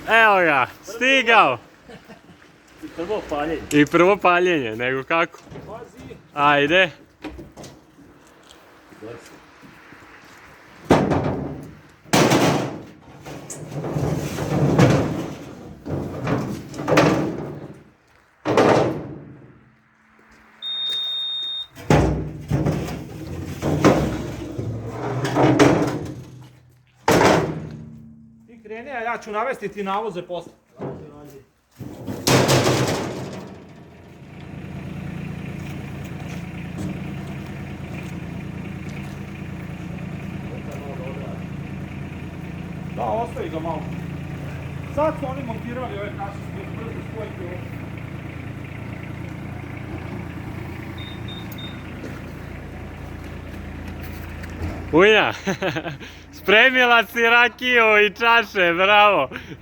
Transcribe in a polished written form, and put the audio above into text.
Evo ga, stigao. Prvo paljenje. I prvo paljenje, nego kako? Pazi. Ajde. Ti kreni, a ja ću navesti ti navoze posle. Da, ostavi ga malo. Sad su oni montirali ove kaše, brzo spojiti ovo. Unja, spremila si rakiju i čaše, bravo.